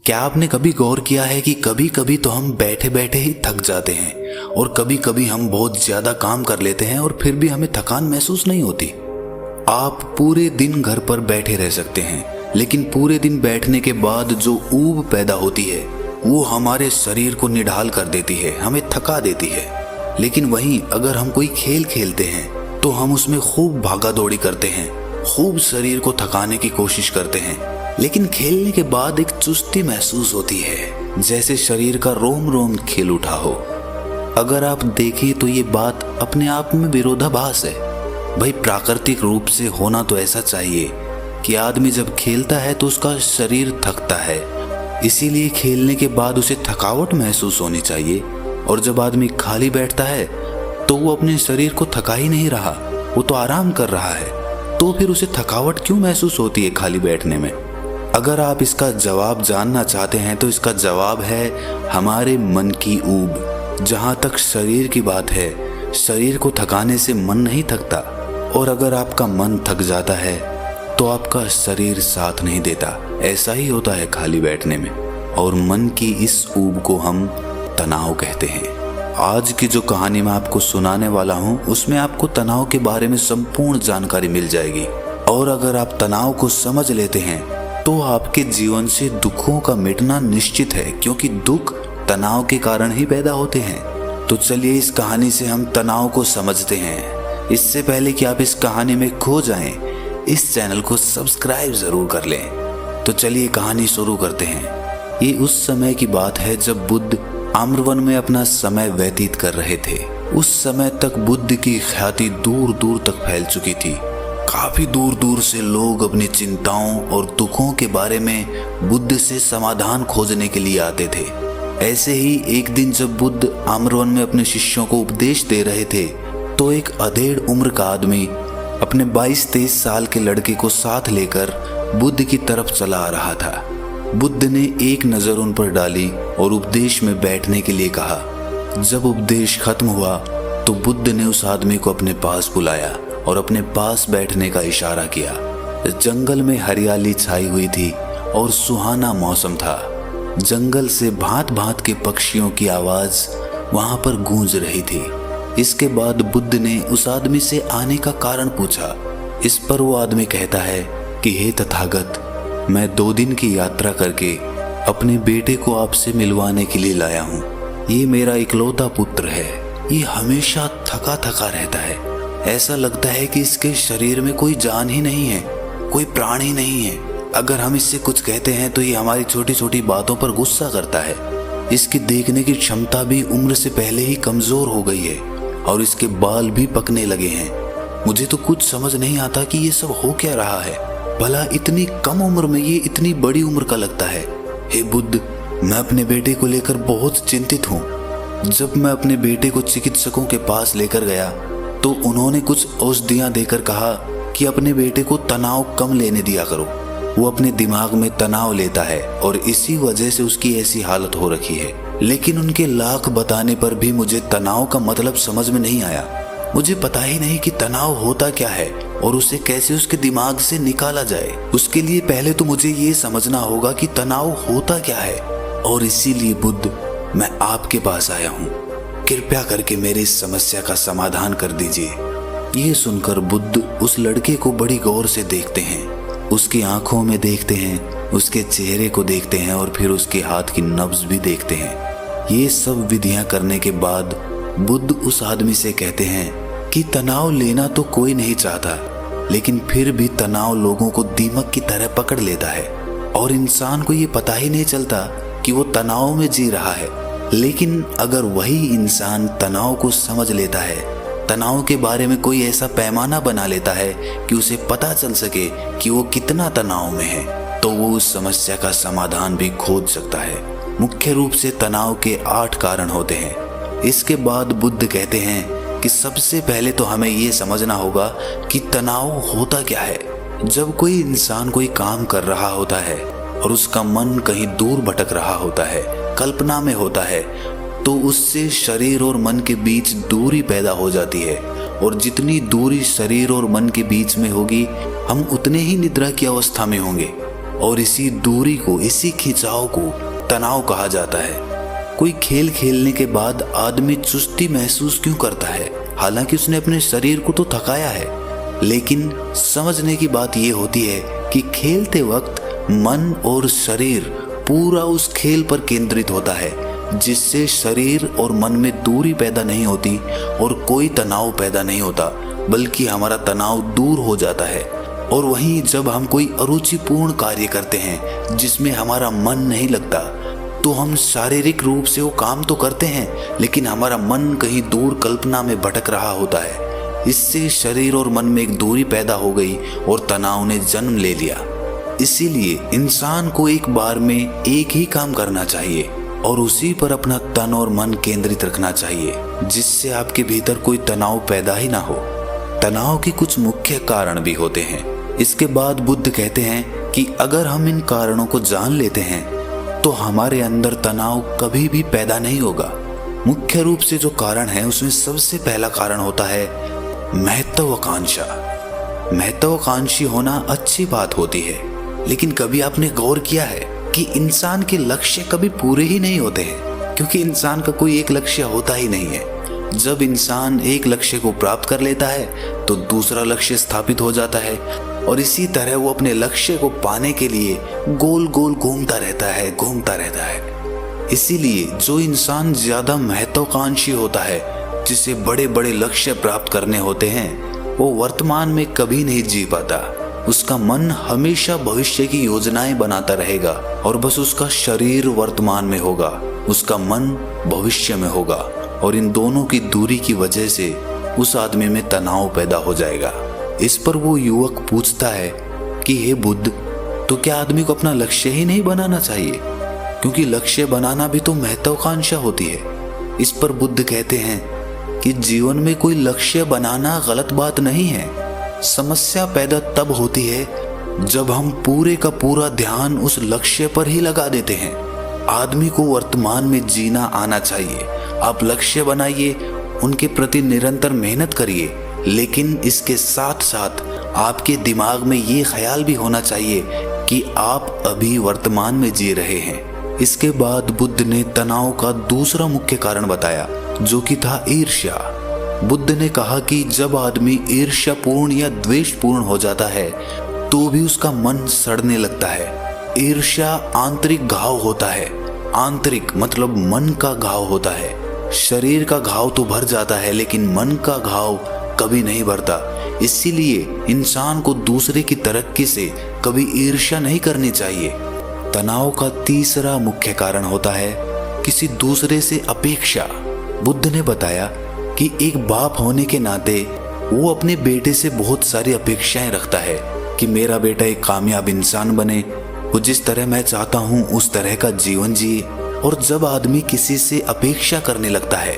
क्या आपने कभी गौर किया है कि कभी कभी तो हम बैठे बैठे ही थक जाते हैं और कभी कभी हम बहुत ज्यादा काम कर लेते हैं और फिर भी हमें थकान महसूस नहीं होती। आप पूरे दिन घर पर बैठे रह सकते हैं, लेकिन पूरे दिन बैठने के बाद जो ऊब पैदा होती है वो हमारे शरीर को निढाल कर देती है, हमें थका देती है। लेकिन वहीं अगर हम कोई खेल खेलते हैं तो हम उसमें खूब भागा दौड़ी करते हैं, खूब शरीर को थकाने की कोशिश करते हैं, लेकिन खेलने के बाद एक चुस्ती महसूस होती है, जैसे शरीर का रोम रोम खिल उठा हो। अगर आप देखें तो ये बात अपने आप में विरोधाभास है। भाई प्राकृतिक रूप से होना तो ऐसा चाहिए कि आदमी जब खेलता है तो उसका शरीर थकता है, इसीलिए खेलने के बाद उसे थकावट महसूस होनी चाहिए। और जब आदमी खाली बैठता है तो वो अपने शरीर को थका ही नहीं रहा, वो तो आराम कर रहा है, तो फिर उसे थकावट क्यों महसूस होती है खाली बैठने में? अगर आप इसका जवाब जानना चाहते हैं तो इसका जवाब है हमारे मन की ऊब। जहाँ तक शरीर की बात है, शरीर को थकाने से मन नहीं थकता, और अगर आपका मन थक जाता है तो आपका शरीर साथ नहीं देता। ऐसा ही होता है खाली बैठने में। और मन की इस ऊब को हम तनाव कहते हैं। आज की जो कहानी मैं आपको सुनाने वाला हूँ उसमें आपको तनाव के बारे में संपूर्ण जानकारी मिल जाएगी। और अगर आप तनाव को समझ लेते हैं तो आपके जीवन से दुखों का मिटना निश्चित है, क्योंकि दुख तनाव के कारण ही पैदा होते हैं। तो चलिए इस कहानी से हम तनाव को समझते हैं। इससे पहले कि आप इस कहानी में खो जाएं, इस चैनल को सब्सक्राइब जरूर कर लें। तो चलिए कहानी शुरू करते हैं। ये उस समय की बात है जब बुद्ध आम्रवन में अपना समय व्यतीत कर रहे थे। उस समय तक बुद्ध की ख्याति दूर दूर तक फैल चुकी थी। काफी दूर दूर से लोग अपनी चिंताओं और दुखों के बारे में बुद्ध से समाधान खोजने के लिए आते थे। ऐसे ही एक दिन जब बुद्ध आम्रवन में अपने शिष्यों को उपदेश दे रहे थे तो एक अधेड़ उम्र का आदमी अपने 22-23 साल के लड़के को साथ लेकर बुद्ध की तरफ चला आ रहा था। बुद्ध ने एक नजर उन पर डाली और उपदेश में बैठने के लिए कहा। जब उपदेश खत्म हुआ तो बुद्ध ने उस आदमी को अपने पास बुलाया और अपने पास बैठने का इशारा किया। जंगल में हरियाली छाई हुई थी और सुहाना मौसम था। जंगल से भांत भांत के पक्षियों की आवाज वहां पर गूंज रही थी। इसके बाद बुद्ध ने उस आदमी से आने का कारण पूछा। इस पर वो आदमी कहता है कि हे तथागत, मैं 2 दिन की यात्रा करके अपने बेटे को आपसे मिलवाने के लिए लाया हूँ। ये मेरा इकलौता पुत्र है। ये हमेशा थका थका रहता है। ऐसा लगता है कि इसके शरीर में कोई जान ही नहीं है, कोई प्राण ही नहीं है। अगर हम इससे कुछ कहते हैं तो ये हमारी छोटी छोटी बातों पर गुस्सा करता है। इसकी देखने की क्षमता भी उम्र से पहले ही कमजोर हो गई है और इसके बाल भी पकने लगे हैं। मुझे तो कुछ समझ नहीं आता कि ये सब हो क्या रहा है। भला इतनी कम उम्र में ये इतनी बड़ी उम्र का लगता है। हे बुद्ध, मैं अपने बेटे को लेकर बहुत चिंतित हूँ। जब मैं अपने बेटे को चिकित्सकों के पास लेकर गया तो उन्होंने कुछ औषधियां देकर कहा कि अपने बेटे को तनाव कम लेने दिया करो। वो अपने दिमाग में तनाव लेता है और इसी वजह से उसकी ऐसी हालत हो रखी है। लेकिन उनके लाख बताने पर भी मुझे तनाव का मतलब समझ में नहीं आया। मुझे पता ही नहीं कि तनाव होता क्या है और उसे कैसे उसके दिमाग से निकाला जाए। उसके लिए पहले तो मुझे ये समझना होगा कि तनाव होता क्या है। और इसीलिए बुद्ध, मैं आपके पास आया हूँ। कृपया करके मेरी इस समस्या का समाधान कर दीजिए। ये सुनकर बुद्ध उस लड़के को बड़ी गौर से देखते हैं। उसकी आंखों में देखते हैं, उसके चेहरे को देखते हैं और फिर उसके हाथ की नब्ज भी देखते हैं। ये सब विधियां करने के बाद बुद्ध उस आदमी से कहते हैं कि तनाव लेना तो कोई नहीं चाहता, लेकिन फिर भी तनाव लोगों को दीमक की तरह पकड़ लेता है और इंसान को ये पता ही नहीं चलता कि वो तनाव में जी रहा है। लेकिन अगर वही इंसान तनाव को समझ लेता है, तनाव के बारे में कोई ऐसा पैमाना बना लेता है कि उसे पता चल सके कि वो कितना तनाव में है, तो वो उस समस्या का समाधान भी खोज सकता है। मुख्य रूप से तनाव के 8 कारण होते हैं। इसके बाद बुद्ध कहते हैं कि सबसे पहले तो हमें ये समझना होगा कि तनाव होता क्या है। जब कोई इंसान कोई काम कर रहा होता है और उसका मन कहीं दूर भटक रहा होता है, कल्पना में होता है, तो उससे शरीर और मन के बीच दूरी पैदा हो जाती है। और जितनी दूरी शरीर और मन के बीच में होगी, हम उतने ही निद्रा की अवस्था में होंगे। और इसी दूरी को, इसी खिंचाव को तनाव कहा जाता है। कोई खेल खेलने के बाद आदमी चुस्ती महसूस क्यों करता है? हालांकि उसने अपने शरीर को तो थकाया है, लेकिन समझने की बात यह होती है कि खेलते वक्त मन और शरीर पूरा उस खेल पर केंद्रित होता है, जिससे शरीर और मन में दूरी पैदा नहीं होती और कोई तनाव पैदा नहीं होता, बल्कि हमारा तनाव दूर हो जाता है। और वहीं जब हम कोई अरुचिपूर्ण कार्य करते हैं जिसमें हमारा मन नहीं लगता, तो हम शारीरिक रूप से वो काम तो करते हैं, लेकिन हमारा मन कहीं दूर कल्पना में भटक रहा होता है। इससे शरीर और मन में एक दूरी पैदा हो गई और तनाव ने जन्म ले लिया। इसीलिए इंसान को एक बार में एक ही काम करना चाहिए और उसी पर अपना तन और मन केंद्रित रखना चाहिए, जिससे आपके भीतर कोई तनाव पैदा ही ना हो। तनाव के कुछ मुख्य कारण भी होते हैं। इसके बाद बुद्ध कहते हैं कि अगर हम इन कारणों को जान लेते हैं तो हमारे अंदर तनाव कभी भी पैदा नहीं होगा। मुख्य रूप से जो कारण है उसमें सबसे पहला कारण होता है महत्वाकांक्षा। महत्वाकांक्षी होना अच्छी बात होती है, लेकिन कभी आपने गौर किया है कि इंसान के लक्ष्य कभी पूरे ही नहीं होते हैं, क्योंकि इंसान का कोई एक लक्ष्य होता ही नहीं है। जब इंसान एक लक्ष्य को प्राप्त कर लेता है तो दूसरा लक्ष्य स्थापित हो जाता है और इसी तरह वो अपने लक्ष्य को पाने के लिए गोल गोल घूमता रहता है। इसीलिए जो इंसान ज्यादा महत्वाकांक्षी होता है, जिसे बड़े बड़े लक्ष्य प्राप्त करने होते हैं, वो वर्तमान में कभी नहीं जी पाता। उसका मन हमेशा भविष्य की योजनाएं बनाता रहेगा और बस उसका शरीर वर्तमान में होगा, उसका मन भविष्य में होगा, और इन दोनों की दूरी की वजह से उस आदमी में तनाव पैदा हो जाएगा। इस पर वो युवक पूछता है कि हे बुद्ध, तो क्या आदमी को अपना लक्ष्य ही नहीं बनाना चाहिए? क्योंकि लक्ष्य बनाना भी तो महत्वाकांक्षा होती है। इस पर बुद्ध कहते हैं कि जीवन में कोई लक्ष्य बनाना गलत बात नहीं है। समस्या पैदा तब होती है जब हम पूरे का पूरा ध्यान उस लक्ष्य पर ही लगा देते हैं। आदमी को वर्तमान में जीना आना चाहिए। आप लक्ष्य बनाइए, उनके प्रति निरंतर मेहनत करिए, लेकिन इसके साथ साथ आपके दिमाग में ये ख्याल भी होना चाहिए कि आप अभी वर्तमान में जी रहे हैं। इसके बाद बुद्ध ने तनाव का दूसरा मुख्य कारण बताया, जो कि था ईर्ष्या। बुद्ध ने कहा कि जब आदमी ईर्ष्यापूर्ण या द्वेषपूर्ण हो जाता है तो भी उसका मन सड़ने लगता है। ईर्ष्या आंतरिक घाव होता है। आंतरिक मतलब मन का घाव होता है। शरीर का घाव तो भर जाता है, लेकिन मन का घाव कभी नहीं भरता। इसीलिए इंसान को दूसरे की तरक्की से कभी ईर्ष्या नहीं करनी चाहिए। तनाव का तीसरा मुख्य कारण होता है किसी दूसरे से अपेक्षा। बुद्ध ने बताया कि एक बाप होने के नाते वो अपने बेटे से बहुत सारी अपेक्षाएं रखता है कि मेरा बेटा एक कामयाब इंसान बने, वो जिस तरह मैं चाहता हूँ उस तरह का जीवन जिए। और जब आदमी किसी से अपेक्षा करने लगता है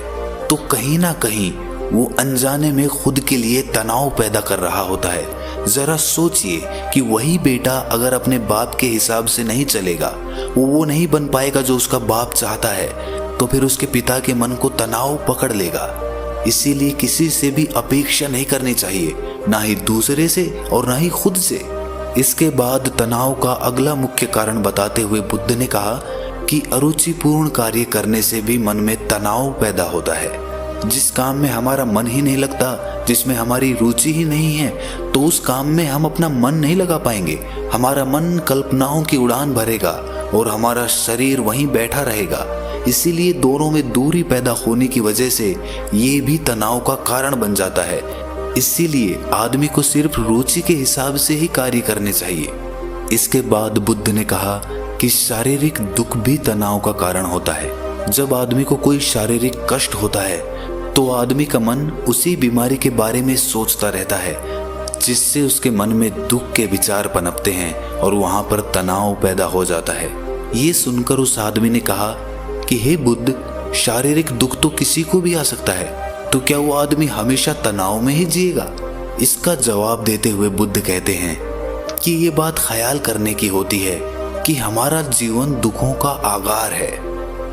तो कहीं ना कहीं वो अनजाने में खुद के लिए तनाव पैदा कर रहा होता है। जरा सोचिए कि वही बेटा अगर अपने बाप के हिसाब से नहीं चलेगा, वो नहीं बन पाएगा जो उसका बाप चाहता है, तो फिर उसके पिता के मन को तनाव पकड़ लेगा। इसीलिए किसी से भी अपेक्षा नहीं करनी चाहिए, ना ही दूसरे से और ना ही खुद से। इसके बाद तनाव का अगला मुख्य कारण बताते हुए बुद्ध ने कहा कि अरुचिपूर्ण कार्य करने से भी मन में तनाव पैदा होता है। जिस काम में हमारा मन ही नहीं लगता, जिसमें हमारी रुचि ही नहीं है, तो उस काम में हम अपना मन नहीं लगा पाएंगे। हमारा मन कल्पनाओं की उड़ान भरेगा और हमारा शरीर वहीं बैठा रहेगा। इसीलिए दोनों में दूरी पैदा होने की वजह से ये भी तनाव का कारण बन जाता है। इसीलिए आदमी को सिर्फ रुचि के हिसाब से ही कार्य करने चाहिए। इसके बाद बुद्ध ने कहा कि शारीरिक दुख भी तनाव का कारण होता है। जब आदमी को कोई शारीरिक कष्ट होता है तो आदमी का मन उसी बीमारी के बारे में सोचता रहता है, जिससे उसके मन में दुख के विचार पनपते हैं और वहां पर तनाव पैदा हो जाता है। ये सुनकर उस आदमी ने कहा कि हे बुद्ध, शारीरिक दुख तो किसी को भी आ सकता है, तो क्या वो आदमी हमेशा तनाव में ही जिएगा? इसका जवाब देते हुए बुद्ध कहते हैं कि ये बात ख्याल करने की होती है कि हमारा जीवन दुखों का आगार है।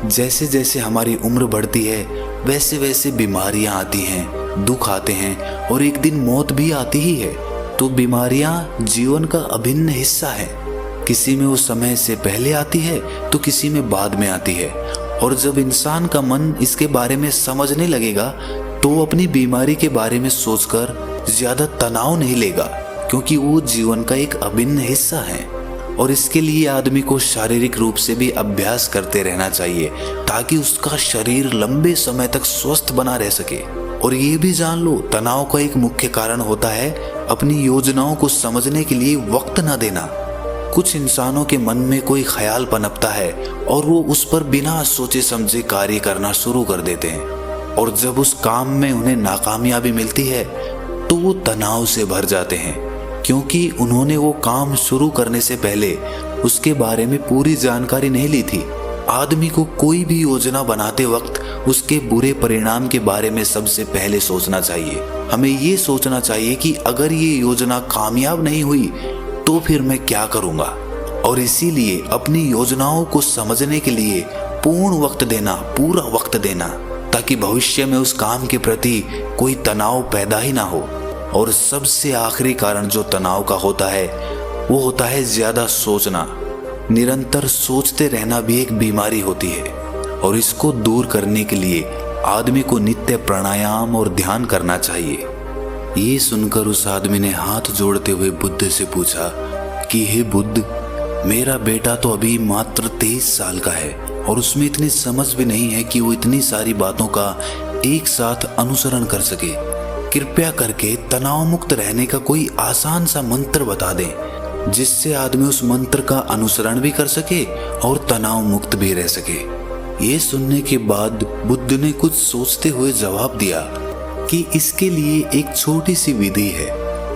जैसे जैसे हमारी उम्र बढ़ती है वैसे वैसे बीमारियां आती हैं, दुख आते हैं और एक दिन मौत भी आती ही है। तो बीमारियां जीवन का अभिन्न हिस्सा है किसी में वो समय से पहले आती है तो किसी में बाद में आती है। और जब इंसान का मन इसके बारे में समझने लगेगा तो वो अपनी बीमारी के बारे में सोचकर ज्यादा तनाव नहीं लेगा, क्योंकि वो जीवन का एक अभिन्न हिस्सा है। और इसके लिए आदमी को शारीरिक रूप से भी अभ्यास करते रहना चाहिए ताकि उसका शरीर लंबे समय तक स्वस्थ बना रह सके। और ये भी जान लो, तनाव का एक मुख्य कारण होता है अपनी योजनाओं को समझने के लिए वक्त न देना। कुछ इंसानों के मन में कोई ख्याल पनपता है और वो उस पर बिना सोचे समझे कार्य करना शुरू कर देते हैं, और जब उस काम में उन्हें नाकामयाबी मिलती है तो वो तनाव से भर जाते हैं, क्योंकि उन्होंने वो काम शुरू करने से पहले उसके बारे में पूरी जानकारी नहीं ली थी। आदमी को कोई भी योजना बनाते वक्त उसके बुरे परिणाम के बारे में सबसे पहले सोचना चाहिए। हमें ये सोचना चाहिए कि अगर ये योजना कामयाब नहीं हुई तो फिर मैं क्या करूँगा। और इसीलिए अपनी योजनाओं को समझने के लिए पूर्ण वक्त देना, पूरा वक्त देना, ताकि भविष्य में उस काम के प्रति कोई तनाव पैदा ही ना हो। और सबसे आखिरी कारण जो तनाव का होता है वो होता है ज्यादा सोचना। निरंतर सोचते रहना भी एक बीमारी होती है, और इसको दूर करने के लिए आदमी को नित्य प्राणायाम और ध्यान करना चाहिए। ये सुनकर उस आदमी ने हाथ जोड़ते हुए बुद्ध से पूछा कि हे बुद्ध, मेरा बेटा तो अभी मात्र 23 साल का है और उसमें इतनी समझ भी नहीं है कि वो इतनी सारी बातों का एक साथ अनुसरण कर सके। कृपया करके तनाव मुक्त रहने का कोई आसान सा मंत्र बता दें, जिससे आदमी उस मंत्र का अनुसरण भी कर सके और तनाव मुक्त भी रह सके। ये सुनने के बाद बुद्ध ने कुछ सोचते हुए जवाब दिया कि इसके लिए एक छोटी सी विधि है।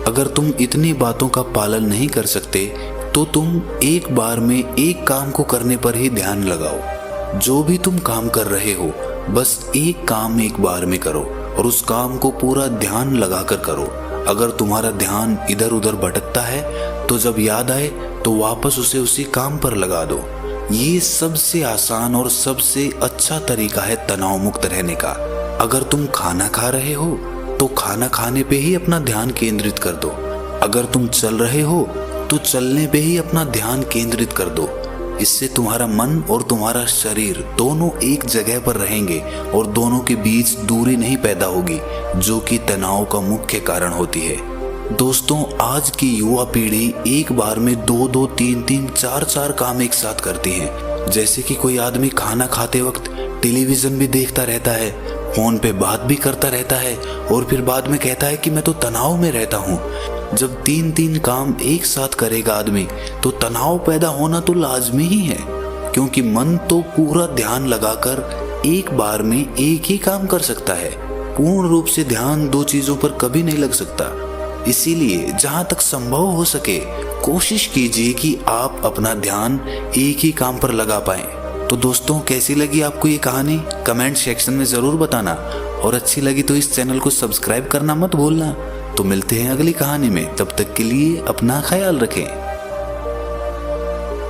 अगर तुम इतनी बातों का पालन नहीं कर सकते तो तुम एक बार में एक काम को करने पर ही ध्यान लगाओ। जो भी तुम काम कर रहे हो, बस एक काम एक बार में करो और उस काम को पूरा ध्यान लगाकर करो। अगर तुम्हारा ध्यान इधर उधर भटकता है तो जब याद आए तो वापस उसे उसी काम पर लगा दो। ये सबसे आसान और सबसे अच्छा तरीका है तनाव मुक्त रहने का। अगर तुम खाना खा रहे हो तो खाना खाने पे ही अपना ध्यान केंद्रित कर दो। अगर तुम चल रहे हो तो चलने पे ही अपना ध्यान केंद्रित कर दो। इससे तुम्हारा मन और तुम्हारा शरीर दोनों एक जगह पर रहेंगे और दोनों के बीच दूरी नहीं पैदा होगी, जो कि तनाव का मुख्य कारण होती है। दोस्तों, आज की युवा पीढ़ी एक बार में 2-2, 3-3, 4-4 काम एक साथ करती है। जैसे कि कोई आदमी खाना खाते वक्त टेलीविजन भी देखता रहता है, फोन पे बात भी करता रहता है और फिर बाद में कहता है कि मैं तो तनाव में रहता हूँ। जब 3-3 काम एक साथ करेगा आदमी तो तनाव पैदा होना तो लाजमी ही है, क्योंकि मन तो पूरा ध्यान लगाकर एक बार में एक ही काम कर सकता है। पूर्ण रूप से ध्यान 2 चीजों पर कभी नहीं लग सकता। इसीलिए जहां तक संभव हो सके कोशिश कीजिए कि आप अपना ध्यान एक ही काम पर लगा पाएं। तो दोस्तों, कैसी लगी आपको ये कहानी कमेंट सेक्शन में जरूर बताना, और अच्छी लगी तो इस चैनल को सब्सक्राइब करना मत भूलना। तो मिलते हैं अगली कहानी में, तब तक के लिए अपना ख्याल रखें।